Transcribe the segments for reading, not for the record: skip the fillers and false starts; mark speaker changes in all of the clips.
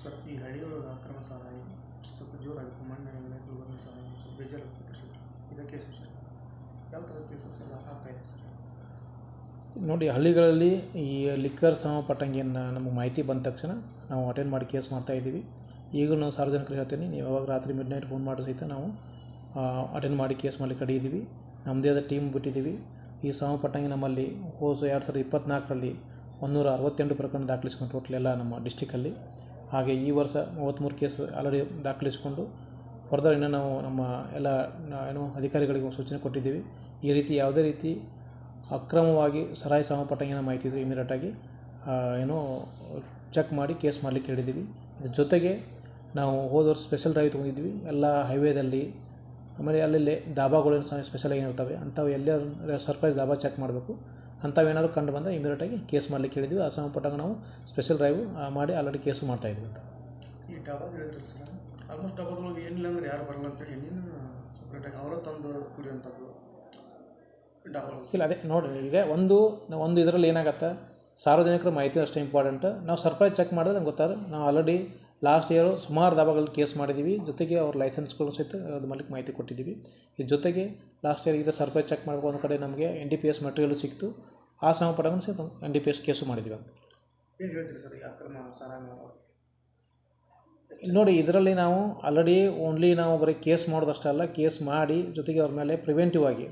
Speaker 1: Sir ಈ ಹಳ್ಳಿಗಳ ಅಕ್ರಮ ಸಾರಾಯಿ ಸ್ವಲ್ಪ ಜೋರಾಗುತ್ತೆ ಮಣ್ಣು ಗುಲ್ಬರ್ಗ ಸಾರಾಯಿ ಸ್ವಲ್ಪ ಬೇಜಾರು ವ್ಯಕ್ತಪಡಿಸಿದ್ರು ಇದಕ್ಕೆ ಸರ್ ಯಾವ ಥರದ ಕೇಸಸ್ ಎಲ್ಲ ಆಗ್ತಾ ಇದೆ ಸರ್?
Speaker 2: ನೋಡಿ, ಹಳ್ಳಿಗಳಲ್ಲಿ ಈ ಲಿಕ್ಕರ್ ಸಂಬಂಧಪಟ್ಟಂಗೆನ್ನು ನಮಗೆ ಮಾಹಿತಿ ಬಂದ ತಕ್ಷಣ ನಾವು ಅಟೆಂಡ್ ಮಾಡಿ ಕೇಸ್ ಮಾಡ್ತಾಯಿದ್ದೀವಿ. ಈಗಲೂ ನಾವು ಸಾರ್ವಜನಿಕರಿಗೆ ಹೇಳ್ತೀನಿ, ನೀವು ಯಾವಾಗ ರಾತ್ರಿ ಮಿಡ್ನೈಟ್ ಫೋನ್ ಮಾಡೋ ಸಹಿತ ನಾವು ಅಟೆಂಡ್ ಮಾಡಿ ಕೇಸ್ ಮಾಡಲಿಕ್ಕೆ ರೆಡಿ ಇದ್ದೀವಿ. ನಮ್ಮದೇ ಆದ ಟೀಮ್ ಬಿಟ್ಟಿದ್ದೀವಿ. ಈ ಸಂಬಂಧಪಟ್ಟಂಗೆ ನಮ್ಮಲ್ಲಿ 2024ರಲ್ಲಿ 168 ಪ್ರಕರಣ ದಾಖಲಿಸ್ಕೊಂಡು ಟೋಟಲ್ ಎಲ್ಲ ನಮ್ಮ ಡಿಸ್ಟಿಕಲ್ಲಿ. ಹಾಗೆ ಈ ವರ್ಷ 33 ಕೇಸ್ ಆಲ್ರೆಡಿ ದಾಖಲಿಸಿಕೊಂಡು ಫರ್ದರ್ ಇನ್ನೂ ನಾವು ನಮ್ಮ ಎಲ್ಲ ಅಧಿಕಾರಿಗಳಿಗೆ ಸೂಚನೆ ಕೊಟ್ಟಿದ್ದೀವಿ. ಈ ರೀತಿ ಯಾವುದೇ ರೀತಿ ಅಕ್ರಮವಾಗಿ ಸಾರಾಯಿ ಸಂಬಂಧಪಟ್ಟಂಗೆ ಮಾಹಿತಿ ಇದ್ದರೆ ಇಮಿಡಿಯೇಟಾಗಿ ಚೆಕ್ ಮಾಡಿ ಕೇಸ್ ಮಾಡಲಿಕ್ಕೆ ಹೇಳಿದ್ದೀವಿ. ಇದ್ರ ಜೊತೆಗೆ ನಾವು ಹೋದ ವರ್ಷ ಸ್ಪೆಷಲ್ ಡ್ರೈವ್ ತೊಗೊಂಡಿದ್ವಿ ಎಲ್ಲ ಹೈವೇದಲ್ಲಿ. ಆಮೇಲೆ ಅಲ್ಲಲ್ಲಿ ದಾಬಾಗಳು ಸ್ಪೆಷಲಾಗಿ ಏನಿರ್ತವೆ ಅಂಥವು ಎಲ್ಲೇ ಸರ್ಪ್ರೈಸ್ ದಾಬಾ ಚೆಕ್ ಮಾಡಬೇಕು. ಅಂಥವೇನಾದ್ರು ಕಂಡು ಬಂದರೆ ಇಮಿಡಿಯೇಟಾಗಿ ಕೇಸ್ ಮಾಡಲಿಕ್ಕೆ ಹೇಳಿದ್ವಿ. ಆ ಸಂಬಂಧಪಟ್ಟಾಗ ನಾವು ಸ್ಪೆಷಲ್ ಡ್ರೈವ್ ಮಾಡಿ ಆಲ್ರೆಡಿ ಕೇಸು ಮಾಡ್ತಾಯಿದ್ವಿ ಅಂತ.
Speaker 1: ಈ ಡಾಬಾ ಹೇಳಿದ್ರು ಸರ್, ಆಲ್ಮೋಸ್ಟ್ ಡಾಬಾದೊಳಗೆ ಏನಿಲ್ಲ ಅಂದ್ರೆ ಯಾರು ಬರಲ್ಲ ಅಂತೇಳಿ ಏನೇನು ಸಪ್ರೇಟಾಗಿ ಅವರ ತಂದು ಕುಡಿಯುವಂಥದ್ದು ಡಾಬಾ
Speaker 2: ಇಲ್ಲ, ಅದೇ ನೋಡಿರಿ, ಈಗ ಒಂದು ಇದರಲ್ಲಿ ಏನಾಗತ್ತೆ, ಸಾರ್ವಜನಿಕರ ಮಾಹಿತಿ ಅಷ್ಟೇ ಇಂಪಾರ್ಟೆಂಟ್. ನಾವು ಸರ್ಪ್ರೈಸ್ ಚೆಕ್ ಮಾಡಿದ್ರೆ ನಂಗೆ ಗೊತ್ತಾದ್ರೆ ನಾವು ಆಲ್ರೆಡಿ ಲಾಸ್ಟ್ ಇಯರು ಸುಮಾರು ದಾಬಾಗಳಲ್ಲಿ ಕೇಸ್ ಮಾಡಿದ್ದೀವಿ. ಜೊತೆಗೆ ಅವ್ರ ಲೈಸೆನ್ಸ್ಗಳು ಸಹಿತ ಅದು ಮಾಡಲಿಕ್ಕೆ ಮಾಹಿತಿ ಕೊಟ್ಟಿದ್ದೀವಿ. ಇದ್ರ ಜೊತೆಗೆ ಲಾಸ್ಟ್ ಇಯರ್ ಈಗ ಸರ್ಪ್ರೈಸ್ ಚೆಕ್ ಮಾಡಬೇಕು ಒಂದು ಕಡೆ ನಮಗೆ NDPS ಮೆಟೀರಿಯಲ್ ಸಿಕ್ತು. ಆ ಸಂಬಂಧಪಟ್ಟ ಸಹಿತ NDPS ಕೇಸು ಮಾಡಿದ್ದೀವಿ ಅಂತ.
Speaker 1: ಏನು ಹೇಳ್ತೀರಿ ಸರ್ ಈ ಅಕ್ರಮ ಸಾರಾಯಿ
Speaker 2: ನೋಡಿ, ಇದರಲ್ಲಿ ನಾವು ಆಲ್ರೆಡಿ ಓನ್ಲಿ ನಾವು ಬರೀ ಕೇಸ್ ಮಾಡೋದಷ್ಟೇ ಅಲ್ಲ, ಕೇಸ್ ಮಾಡಿ ಜೊತೆಗೆ ಅವ್ರ ಮೇಲೆ ಪ್ರಿವೆಂಟಿವ್ ಆಗಿ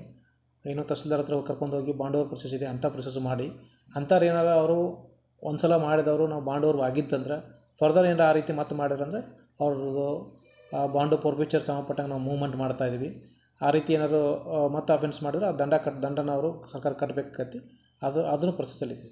Speaker 2: ತಹಸೀಲ್ದಾರ್ ಹತ್ರ ಕರ್ಕೊಂಡೋಗಿ ಬಾಂಡ್ ಓವರ್ ಪ್ರೊಸೆಸ್ ಇದೆ ಅಂಥ ಪ್ರೊಸೆಸ್ ಮಾಡಿ, ಅಂಥವ್ರು ಏನಾರು ಅವರು ಒಂದು ಸಲ ಮಾಡಿದವರು ನಾವು ಬಾಂಡ್ ಓವರ್ ಆಗಿತ್ತಂದ್ರೆ ಫರ್ದರ್ ಏನಾರು ಆ ರೀತಿ ಮತ್ತೆ ಮಾಡಿದ್ರಂದರೆ ಅವ್ರದ್ದು ಬಾಂಡು ಫೋರ್ಫೀಚರ್ ಸಂಬಂಧಪಟ್ಟಂಗೆ ನಾವು ಮೂವ್ಮೆಂಟ್ ಮಾಡ್ತಾಯಿದ್ದೀವಿ. ಆ ರೀತಿ ಏನಾದ್ರು ಮತ್ತೆ ಅಫೆನ್ಸ್ ಮಾಡಿದ್ರೆ ಆ ದಂಡನ ಅವರು ಸರ್ಕಾರ ಕಟ್ಟಬೇಕಾಗತ್ತೆ. ಅದನ್ನು ಪ್ರೊಸೆಸಲ್ಲಿದೆ.